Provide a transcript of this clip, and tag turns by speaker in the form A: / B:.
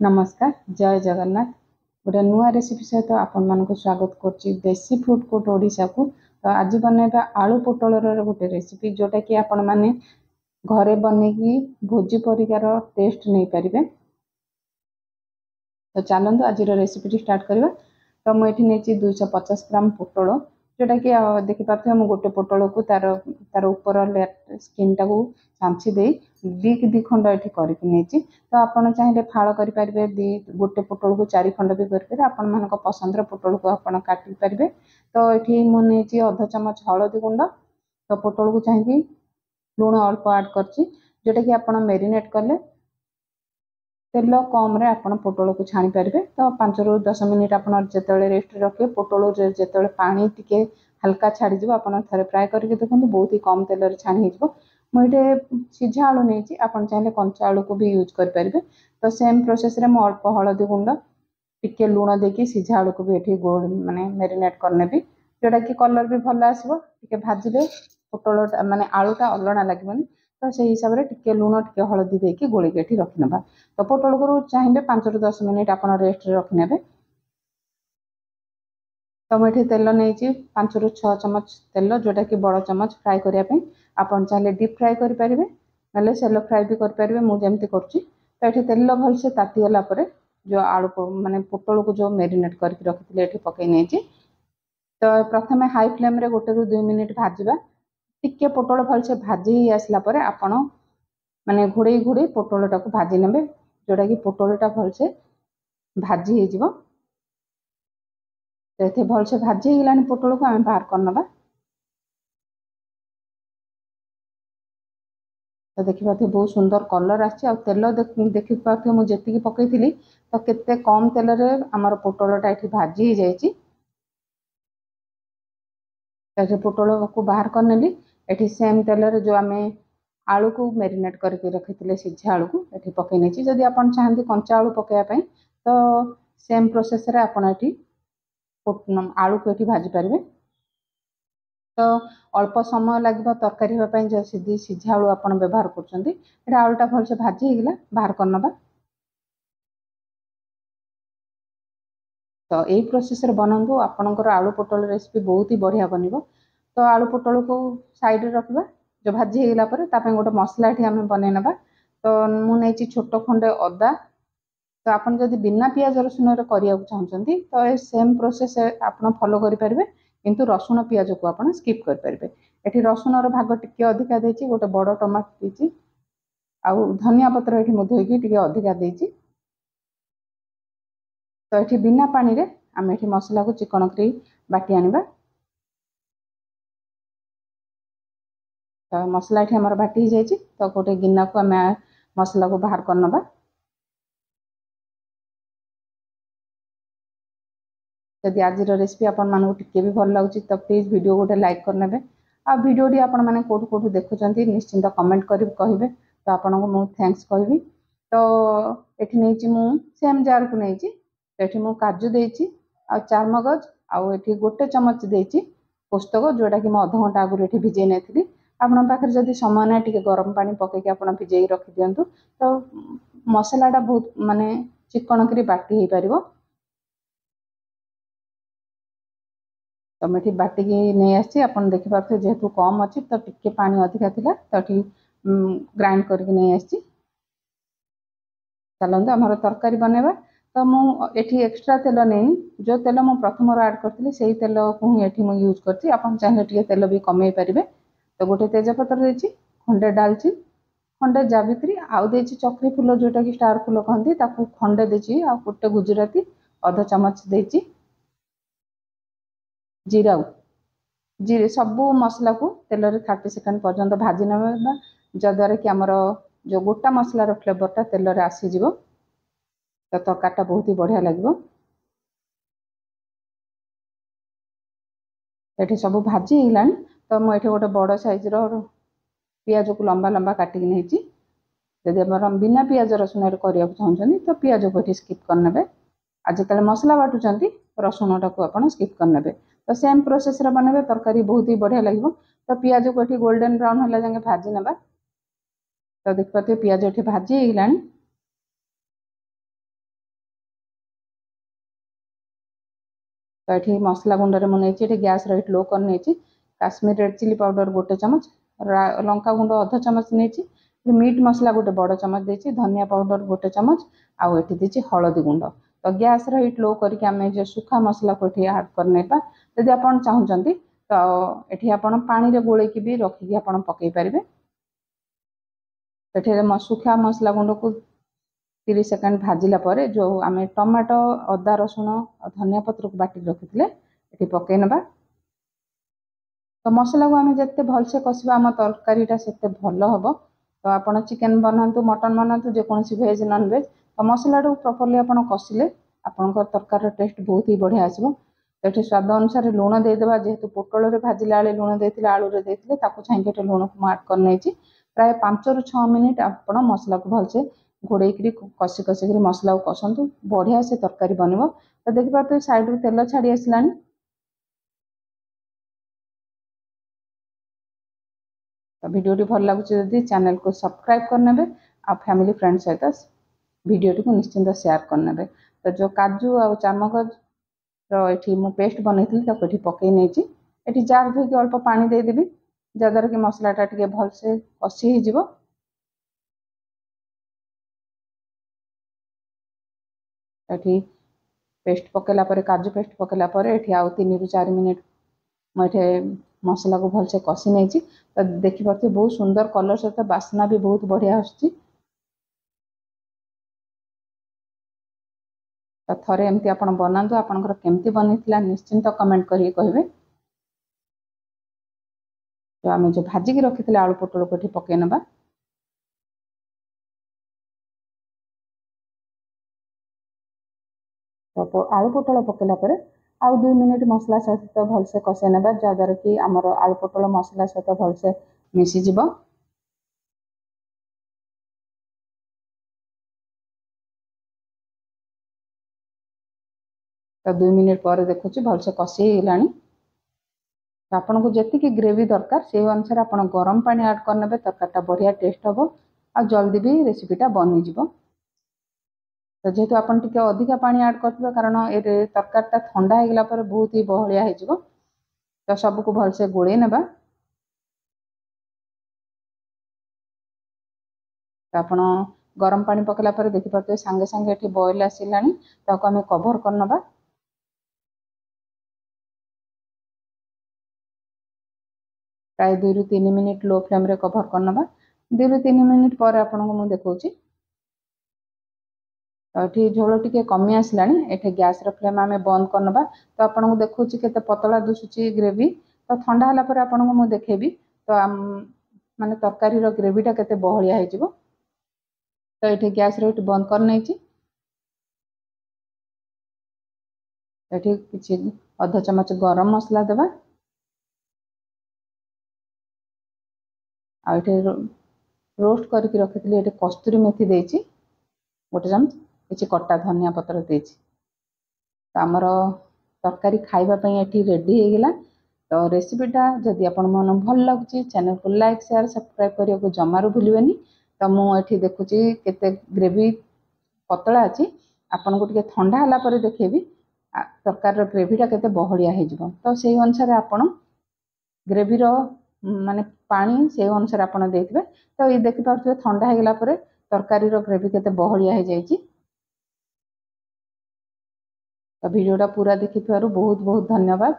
A: नमस्कार जय जगन्नाथ गोटे नुआ रेसिपी सहित आपण मानक स्वागत करछि देसी फूड कोर्ट ओडिशा को। तो आज बनैबा आलू पोटलर गोटे रेसिपी जोटा कि आपण माने घरे बनेकी भोजी परिकार टेस्ट नहीं पारिबे। तो चलतु आज रेसिपी स्टार्ट करवा। तो मुझे 250 ग्राम पोटल जोटा कि देखिपे मुझे गोटे पोटल को तार तार ऊपर स्किन टाक सांची दे दी खंड ये करके। तो आपड़ चाहिए फाड़ करेंगे गोटे पोटल को 4 खंड भी करेंगे। आपण मान पसंद पोटल को आप काटि पारे। तो ये मुझे अध चमच हलदी गुंड तो पोटल को चाहिए लुण अल्प आड कर जोटा कि आप मेरीनेट कले तेल कम रे आपण पोटल को छाणी पारे। तो 5 ରୁ 10 मिनिट आप जो रेस्ट रखिए पोटल जो पानी टिके हल्का छाड़ी आप थे फ्राए करके देखो बहुत ही कम तेल छाणी हो। मुझे सीझा आलू नहीं आप चाहिए कंचा आलू को भी यूज करेंगे। तो सेम प्रोसेस रे अल्प हलदी गुंड टिके लुण देकी सीझा आलू को भी ये गोल माने मेरीनेट करने जोटा कि कलर भी भल आसो टे भाजिले पोटल माने आलूटा अलणा लगे। तो से हिसाब से टिके लुण टिके हलदी देकी गोलिक ये रखिना। तो पोटल को चाहिए 5 ରୁ 10 मिनिट आप रेस्ट रखने। तो मुझे तेल नहीं 5 ରୁ 6 चमच तेल जोटा कि बड़ चमच फ्राए करने आप चाहिए डीप फ्राए करेंगे ना सेलो फ्राए भी करेंगे मुझे करुँची। तो ये तेल भलसे तातीगला जो आलू माने पोटल को जो मेरीनेट करके रखी ये पकई नहीं। तो प्रथम हाई फ्लेम रे 1 ରୁ 2 मिनिट भाजवा टिके पोटल भलसे भाजी आसला आपण माने घोड़े घोड़े पोटल टाक भाजी ने जोटा कि पोटलटा भलसे भाजी हो। तो भलसे भाजी होगा पोटल को आम बाहर करना। तो देखिए बहुत सुंदर कलर आल देखी पारे मुझे जी पकई तो केते कम तेल रे आमर पोटलटा ये भाजी हो जाए। पोटल को बाहर कर नेली ये सेम तेल रे जो आम आलू को मेरीनेट करके रखी सीझा आलू को ये पकई नहीं। जदि आप चाहते कंचा आलू पकड़ापी तो सेम प्रोसेस रे आप आलू को ये भाजी पारे। तो अल्प समय लगे तरकारी जैसे सीझा आलू आप व्यवहार कर आलूटा भलसे भाजी होगा बाहर करना। तो यही प्रोसेस रे बनाऊँ आपंकर आलू पोटल रेसिपी बहुत ही बढ़िया बन। तो आलू पोटल को साइड रखा जो भाजी होगा गोटे मसला ये आम बनईना। तो मुझे छोट खंडे अदा तो आप जब बिना पियाज रसुण करने चाहते तो ये सेम प्रोसेस आप फॉलो करेंगे किंतु रसुण पियाज को आप स्किप करेंगे। ये रसुण भाग टिके अधिका देती गोटे बड़ टमाटो देती आउ धनिया पत्र ये धोईकी टिके अधिका देती। तो ये बिना पानी रे आम ये मसला को चिकन करी बाटी आनिबा। तो मसला ये आमर बाटी हो जाए। तो गोटे गिना को आम मसला को बाहर करना। जदि आज रेसिपी आपण मानक टिके भी भल लगे तो प्लीज वीडियो गोटे लाइक करने। आ वीडियोटी आपण मैंने कौटू कौटू देखुं निश्चिंत कमेंट कर कहे तो आपन को मुझे थैंक्स कहि। तो ये नहीं सेम जार को नहीं ये मु काजू देती आ चारमगज आउ ये गोटे चमच देती पुस्तक जोटा कि मुझे अध घंटा आगुरी ये भिजे नहीं। आपण पाखे जदि समय ना टे गरम पानी पकईकि आप भिजे रखि दिंतु तो मसलाटा बहुत माने चिकन करी बाटी हो पार। तो मुझे बाटिकी नहीं आसी आप देखिपे जेहेतु कम अच्छी तो टिके पानी अधिका थिला तो ये ग्राइंड करके नहीं आसी। चलते आमर तरकारी बनवा। तो मुझे एक्सट्रा तेल नहीं जो तेल मुझे प्रथम ऐड करी से तेल को ही ये यूज कर चाहिए तेल भी कमे पारे। तो गोटे तेजपत्र देती खंडे डालची खंडे जावित्री आउ देती चक्री फूल जोटा कि स्टार फूल कहती खंडे देती आ गोटे गुजराती अध चमच देती जीरा जी सबू मसला को तेल रे 30 सेकेंड पर्यंत भाजी ना जद्वारा कि आमर जो गोटा मसलार फ्लेवरटा तेल रे आसीज। तो तरकारीटा बहुत ही बढ़िया लगे। ये सब भाजी होगा तो मुझे गोटे बड़ साइज पियाज को लंबा लंबा काटिक नहीं। जदि आप बिना पियाज रसुण करने चाहते तो पियाज को ये स्किप करने। आज जो मसला बाटुंट रसुणटा को आप स्किप करने। तो सेम प्रोसेस रे बनबे तरकारी बहुत ही बढ़िया लगे। तो पियाज को ये गोल्डन ब्राउन है जाए भाजी ना। तो देखिए पियाज ये भाजी होगा तो ये मसला गुंड मुझे गैस हिट लो कर नहीं काश्मीर रेड चिली पाउडर 1 चमच लंका गुंड अध चमच नहीं मीट मसला गोटे बड़ चमच देती धनिया पाउडर 1 चमच आउ ये देती हलदी गुंड। तो गैस हिट लो करके आम जो सुखा मसला को ये आड करने जदि आप चाहते तो ये आप पानी गोलैकी भी रखिकी आप पकई पारे। तो सुखा मसला गुंड को 30 सेकेंड भाजिला पर जो आम टमाटो अदा रसुण धनिया पत्र को बाटिक रखी ये पकई नवा। तो मसला को आम जिते भलसे कषा आम तरकारीटा से भल हम। तो आप चिकेन बनातु मटन बनातु जेकोसी भेज नन भेज तो मसला प्रॉपर्ली आप कषिले आपण तरकार टेस्ट बहुत ही बढ़िया आसो। तो ये स्वाद अनुसार लुण देदेबा जेहेतु पोटल रे भाजिला बेले लुण देते आलू रे देते चाहिए लुण को आड कर प्राय 5 ରୁ 6 मिनिट आप मसला को भलसे घोड़े कषि कषिक मसला को कसतु बढ़िया से तरकारी बनब। तो देखिए साइड रू तेल छाड़ी आसला। तो वीडियो भल लगे चैनल को सब्सक्राइब करने आ फैमिली फ्रेंड सहित वीडियो को निश्चिंत शेयर करने। तो जो काजू आ चामगज ये मु पेस्ट बनई ये पकई नहीं ये जार धोक अल्प पानी देदेवी जहाद्वारा कि मसलाटा टे भलसे कषि हो। ये पेस्ट पकेला काजू पेस्ट पकेला ये आउ 3 ରୁ 4 मिनिट मुझे मसला को भलसे कषि नहीं। तो देखिए बहुत सुंदर कलर सहित बास्ना भी बहुत बढ़िया आसुची। तो थरे एमती आप बनातु आपंकर केमती बनी निश्चिंत कमेंट करिए कहे। तो आम जो भाजिकी रखी आलू पोटल को ये पकई नवा। तो आलू पोटल पकेला आउ 2 मिनिट मसला सहित भलसे कषे ना जहाद्वारा कि आमर आलू पोटल मसला सहित भलसे मिसीज। तो 2 मिनिट पर देखुची भलसे कषि होगा। आपन को जी ग्रेवी दरकार से अनुसार आप गरम पानी ऐड करने तरकारीटा बढ़िया टेस्ट हम आ जल्दी भी रेसिपीटा बनीज। तो जेहेतु आप अधिका पानी ऐड करते कारण ये तरकारीटा ठंडा होगला बहुत ही बहलिया हो। तो सबको भलसे गोले ना। तो आप गरम पानी पकेला देखिए सांगे सांगे ये बॉयल आसला तो आम कभर करनवा। प्राय 2 ରୁ 3 मिनिट लो फ्लेम रे कभर करनवा। 2 ରୁ 3 मिनिट पर आपको मुझे देखा। तो ये झोल टी कमी आसला ये गैस फ्लेम आम बंद करनवा। तो आपको देखा के पतला दुसुची ग्रेवी। तो ठंडा है आपको मुझे देखेबी तो माने तरकारी ग्रेवीटा केते बहलिया हो। तो ये गैस रेट बंद कर नहीं किसी अध चमच गरम मसला देवा आउ ये रोस्ट करके रखी ये कस्तूरी मेथी देची 1 चमच किसी कटा धनिया पत्र देची। तो आमर तरकारी खाइबापी ये रेडी होगला। तो रेसिपीटा जदि आपण मन भल लगुच चैनल को लाइक शेयर सब्सक्राइब करने को जमारू भूलि। तो मुझे देखुची केते ग्रेवी पतला अच्छी आपन को ठंडा है देखेबी तरकार ग्रेवीटा केते बहलिया हो। तो से अनुसार आपण ग्रेवीर माने पानी से अनुसार आप देते। तो ये देखिपे ठंडा होगला तरकारी ग्रेवी केते बहलिया हो जाइए। तो वीडियोटा पूरा देखि बहुत बहुत धन्यवाद।